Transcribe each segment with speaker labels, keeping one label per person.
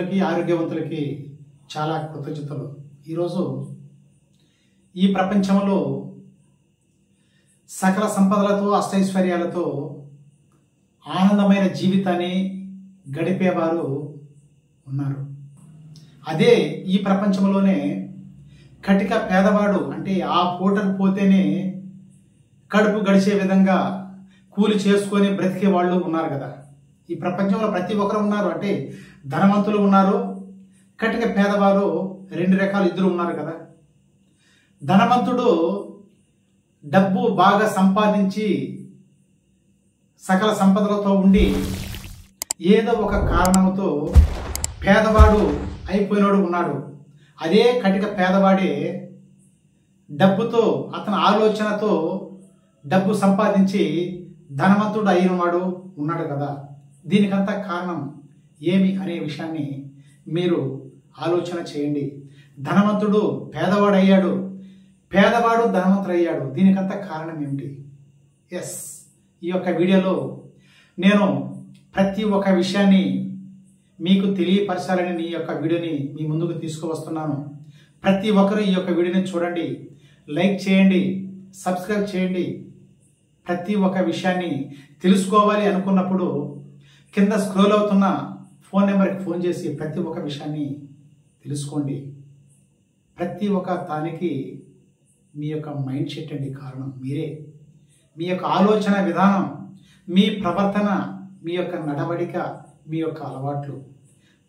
Speaker 1: ఆరోగ్యవంతులకి ఆరోగ్యవంతులకి చాలా కృతజ్ఞతలు. ఈరోజు ఈ ప్రపంచంలో సకల సంపదలతో అష్టైశ్వర్యాలతో ఆనందమైన జీవితాన్ని గడిపేవారు ఉన్నారు. అదే ఈ ప్రపంచంలోనే కటిక పేదవాడు, అంటే ఆ పూటకు పోతేనే కడుపు గడిచే విధంగా కూలి చేసుకొని బ్రతికే వాళ్ళు ఉన్నారు కదా. ఈ ప్రపంచంలో ప్రతి ఒక్కరు ఉన్నారు. అంటే ధనవంతులు ఉన్నారు, కటిక పేదవారు రెండు రకాలు ఇద్దరు ఉన్నారు కదా. ధనవంతుడు డబ్బు బాగా సంపాదించి సకల సంపదలతో ఉండి ఏదో ఒక కారణంతో పేదవాడు అయిపోయినాడు ఉన్నాడు. అదే కటిక పేదవాడే డబ్బుతో, అతని ఆలోచనతో డబ్బు సంపాదించి ధనవంతుడు అయినవాడు ఉన్నాడు కదా. దీనికంతా కారణం ఏమి అనే విషయాన్ని మీరు ఆలోచన చేయండి. ధనవంతుడు పేదవాడు అయ్యాడు, పేదవాడు ధనవంతుడు అయ్యాడు. దీనికంతా కారణం ఏమిటి? ఎస్, ఈ యొక్క వీడియోలో నేను ప్రతి ఒక్క విషయాన్ని మీకు తెలియపరచాలని ఈ యొక్క వీడియోని మీ ముందుకు తీసుకువస్తున్నాను. ప్రతి ఒక్కరూ ఈ యొక్క వీడియోని చూడండి, లైక్ చేయండి, సబ్స్క్రైబ్ చేయండి. ప్రతి ఒక్క విషయాన్ని తెలుసుకోవాలి అనుకున్నప్పుడు కింద స్క్రోల్ అవుతున్న ఫోన్ నెంబర్కి ఫోన్ చేసి ప్రతి ఒక్క విషయాన్ని తెలుసుకోండి. ప్రతి ఒక్క దానికి మీ యొక్క మైండ్ సెట్ అండి కారణం మీరే. మీ యొక్క ఆలోచన విధానం, మీ ప్రవర్తన, మీ యొక్క నడవడిక, మీ యొక్క అలవాట్లు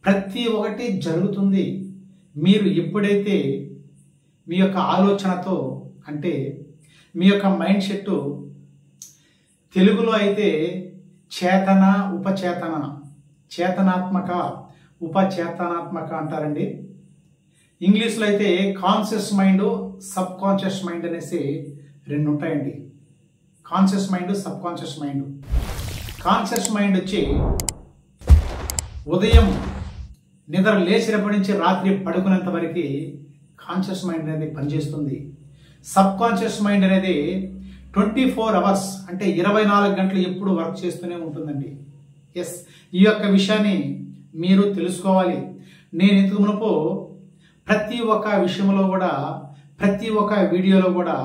Speaker 1: ప్రతి ఒక్కటి జరుగుతుంది మీరు ఎప్పుడైతే మీ యొక్క ఆలోచనతో, అంటే మీ యొక్క మైండ్ సెట్ తెలుగులో అయితే చేతన, ఉపచేతన, చేతనాత్మక, ఉపచేతనాత్మక అంటారండి. ఇంగ్లీష్లో అయితే conscious mind, sub conscious mind అనేసి రెండు ఉంటాయండి. Conscious mind, sub conscious mind. Conscious mind వచ్చి ఉదయం నిద్ర లేచినప్పటి నుంచి రాత్రి పడుకునేంత వరకు కాన్షియస్ మైండ్ అనేది పనిచేస్తుంది. సబ్ కాన్షియస్ మైండ్ అనేది 24 అవర్స్, అంటే 24 గంటలు ఎప్పుడు వర్క్ చేస్తూనే ఉంటుందండి. ఎస్, ఈ యొక్క విషయాన్ని మీరు తెలుసుకోవాలి. నేను ఇంతకు మునుపు ప్రతి ఒక్క విషయంలో కూడా, ప్రతి ఒక్క వీడియోలో కూడా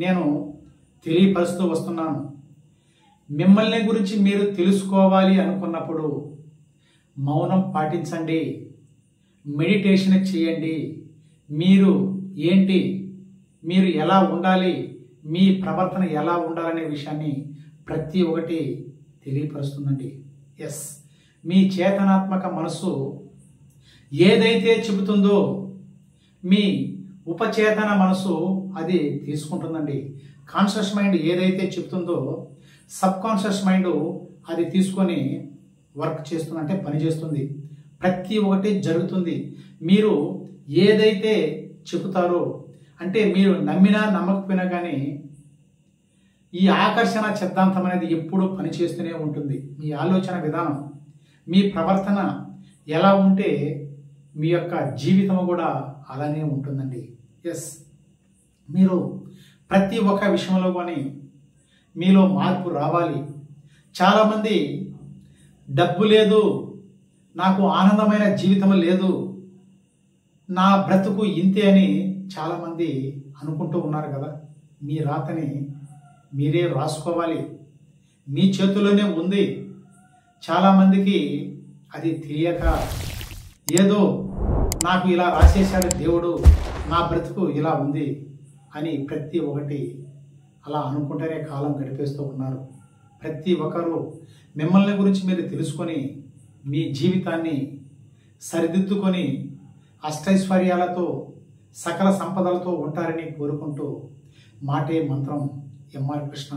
Speaker 1: నేను తెలియపరుస్తూ వస్తున్నాను. మిమ్మల్ని గురించి మీరు తెలుసుకోవాలి అనుకున్నప్పుడు మౌనం పాటించండి, మెడిటేషన్ చేయండి. మీరు ఏంటి, మీరు ఎలా ఉండాలి, మీ ప్రవర్తన ఎలా ఉండాలనే విషయాన్ని ప్రతి ఒక్కటి తెలియపరుస్తుందండి. ఎస్, మీ చేతనాత్మక మనసు ఏదైతే చెబుతుందో మీ ఉపచేతన మనసు అది తీసుకుంటుందండి. కాన్షియస్ మైండ్ ఏదైతే చెబుతుందో సబ్ కాన్షియస్ మైండ్ అది తీసుకొని వర్క్ చేస్తుందంటే పనిచేస్తుంది. ప్రతి ఒక్కటి జరుగుతుంది. మీరు ఏదైతే చెబుతారో, అంటే మీరు నమ్మినా నమ్మకపోయినా కానీ ఈ ఆకర్షణ సిద్ధాంతం అనేది ఎప్పుడూ పనిచేస్తూనే ఉంటుంది. మీ ఆలోచన విధానం, మీ ప్రవర్తన ఎలా ఉంటే మీ యొక్క జీవితం కూడా అలానే ఉంటుందండి. ఎస్, మీరు ప్రతి ఒక్క విషయంలో కానీ మీలో మార్పు రావాలి. చాలామంది డబ్బు లేదు, నాకు ఆనందమైన జీవితం లేదు, నా బ్రతుకు ఇంతే అని చాలామంది అనుకుంటూ ఉన్నారు కదా. మీ రాతని మీరే రాసుకోవాలి, మీ చేతుల్లోనే ఉంది. చాలామందికి అది తెలియక ఏదో నాకు ఇలా రాసేశాడు దేవుడు, నా బ్రతుకు ఇలా ఉంది అని ప్రతి ఒక్కటి అలా అనుకుంటేనే కాలం గడిపేస్తూ ఉన్నారు. ప్రతి ఒక్కరూ మిమ్మల్ని గురించి మీరు తెలుసుకొని మీ జీవితాన్ని సరిదిద్దుకొని అష్టైశ్వర్యాలతో సకల సంపదలతో ఉంటారని కోరుకుంటూ మాటే మంత్రం MR Krishna.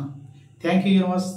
Speaker 1: Thank you universe.